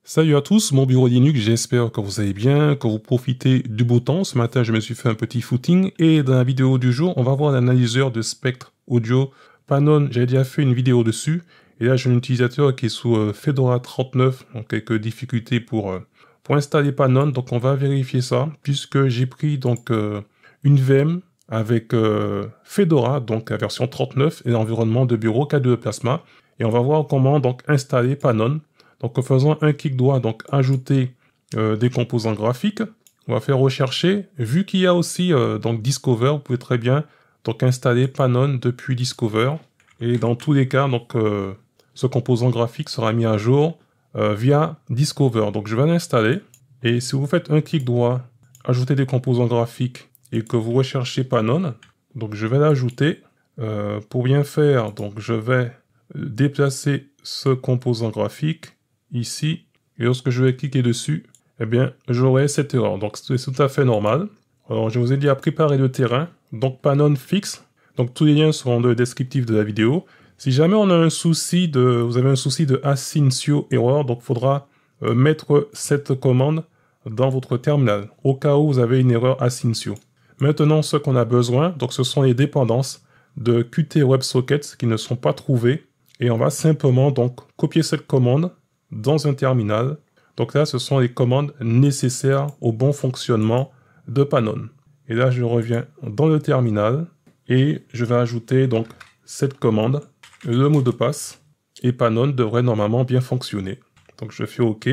Salut à tous, mon bureau Linux, j'espère que vous allez bien, que vous profitez du beau temps. Ce matin, je me suis fait un petit footing et dans la vidéo du jour, on va voir l'analyseur de spectre audio Panon. J'avais déjà fait une vidéo dessus et là, j'ai un utilisateur qui est sous Fedora 39, donc quelques difficultés pour installer Panon. Donc, on va vérifier ça puisque j'ai pris donc une VM avec Fedora, donc la version 39 et l'environnement de bureau K2 Plasma et on va voir comment donc installer Panon. Donc en faisant un clic droit, donc ajouter des composants graphiques, on va faire rechercher. Vu qu'il y a aussi donc Discover, vous pouvez très bien donc installer Panon depuis Discover. Et dans tous les cas, donc ce composant graphique sera mis à jour via Discover. Donc je vais l'installer. Et si vous faites un clic droit, ajouter des composants graphiques et que vous recherchez Panon, donc je vais l'ajouter. Pour bien faire, donc je vais déplacer ce composant graphique ici, et lorsque je vais cliquer dessus, eh bien, j'aurai cette erreur. Donc, c'est tout à fait normal. Alors, je vous ai dit à préparer le terrain. Donc, Panon fixe. Donc, tous les liens seront dans le descriptif de la vidéo. Si jamais on a un souci vous avez un souci de asyncio error, donc, il faudra mettre cette commande dans votre terminal, au cas où vous avez une erreur asyncio. Maintenant, ce qu'on a besoin, donc, ce sont les dépendances de Qt WebSockets qui ne sont pas trouvées. Et on va simplement, donc, copier cette commande dans un terminal. Donc là, ce sont les commandes nécessaires au bon fonctionnement de Panon. Et là, je reviens dans le terminal et je vais ajouter donc cette commande, le mot de passe, et Panon devrait normalement bien fonctionner. Donc je fais OK,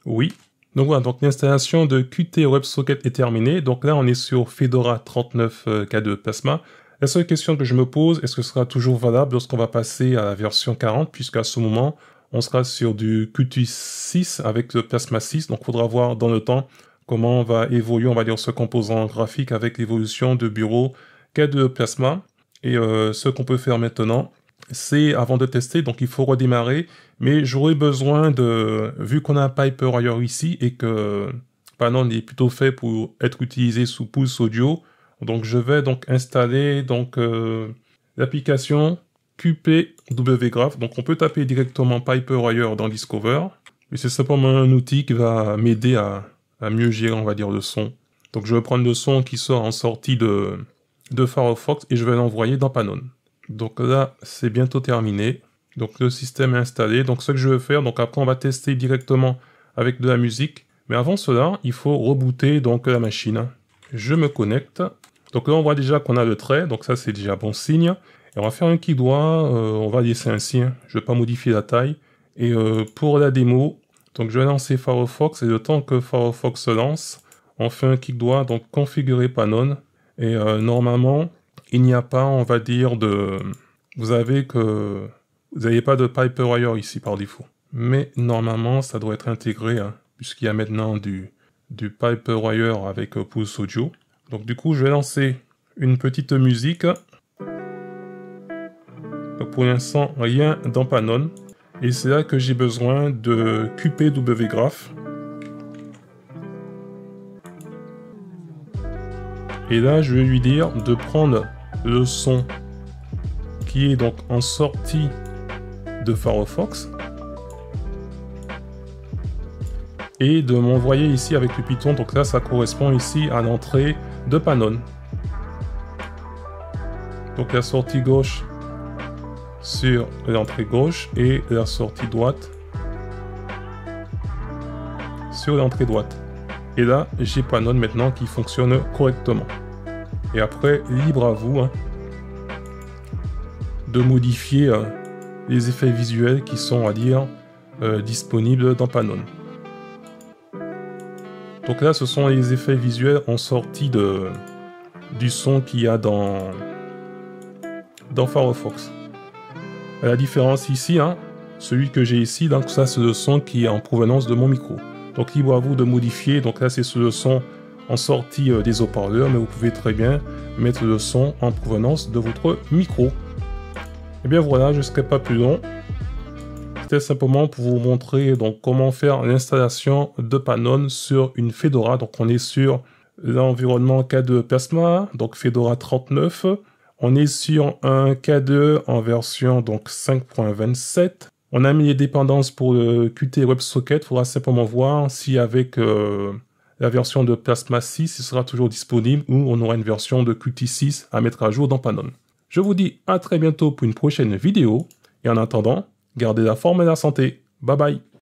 oui. Donc voilà, donc l'installation de Qt WebSocket est terminée. Donc là, on est sur Fedora 39 K2 Plasma. La seule question que je me pose, est-ce que ce sera toujours valable lorsqu'on va passer à la version 40, puisqu'à ce moment, on sera sur du Qt 6 avec le Plasma 6, donc il faudra voir dans le temps comment va évoluer, on va dire, ce composant graphique avec l'évolution de bureau K2 Plasma. Et ce qu'on peut faire maintenant, c'est avant de tester, donc il faut redémarrer, mais j'aurais besoin vu qu'on a un Piperwire ici et que Panon est plutôt fait pour être utilisé sous Pulse Audio, donc je vais donc installer donc l'application QPWGraph. Donc on peut taper directement Piperwire dans Discover, mais c'est simplement un outil qui va m'aider à mieux gérer, on va dire, le son. Donc je vais prendre le son qui sort en sortie de Firefox et je vais l'envoyer dans Panon. Donc là, c'est bientôt terminé. Donc le système est installé. Donc ce que je vais faire, donc après on va tester directement avec de la musique. Mais avant cela, il faut rebooter donc la machine. Je me connecte. Donc là, on voit déjà qu'on a le trait. Donc ça, c'est déjà bon signe. Et on va faire un clic droit, on va laisser ainsi, hein. Je ne vais pas modifier la taille. Et pour la démo, donc je vais lancer Firefox, et le temps que Firefox se lance, on fait un clic droit, donc configurer Panon. Et normalement, il n'y a pas, on va dire, vous n'avez pas de Piperwire ici par défaut. Mais normalement, ça doit être intégré, hein, puisqu'il y a maintenant du Piperwire avec Pulse Audio. Donc du coup, je vais lancer une petite musique. Donc pour l'instant, rien dans Panon. Et c'est là que j'ai besoin de QPWGraph. Et là, je vais lui dire de prendre le son qui est donc en sortie de Firefox et de m'envoyer ici avec le Python. Donc là, ça correspond ici à l'entrée de Panon. Donc la sortie gauche sur l'entrée gauche et la sortie droite sur l'entrée droite. Et là, j'ai Panon maintenant qui fonctionne correctement. Et après, libre à vous de modifier les effets visuels qui sont, à dire, disponibles dans Panon. Donc là, ce sont les effets visuels en sortie du son qu'il y a dans Firefox. La différence ici, hein, celui que j'ai ici, donc ça c'est le son qui est en provenance de mon micro. Donc libre à vous de modifier, donc là c'est le son en sortie des haut-parleurs, mais vous pouvez très bien mettre le son en provenance de votre micro. Et bien voilà, je ne serai pas plus long. C'était simplement pour vous montrer donc comment faire l'installation de Panon sur une Fedora. Donc on est sur l'environnement K2 Plasma, donc Fedora 39. On est sur un K2 en version donc 5.27 On a mis les dépendances pour le Qt WebSocket. Il faudra simplement voir si avec la version de Plasma 6, il sera toujours disponible ou on aura une version de Qt 6 à mettre à jour dans Panon. Je vous dis à très bientôt pour une prochaine vidéo. Et en attendant, gardez la forme et la santé. Bye bye.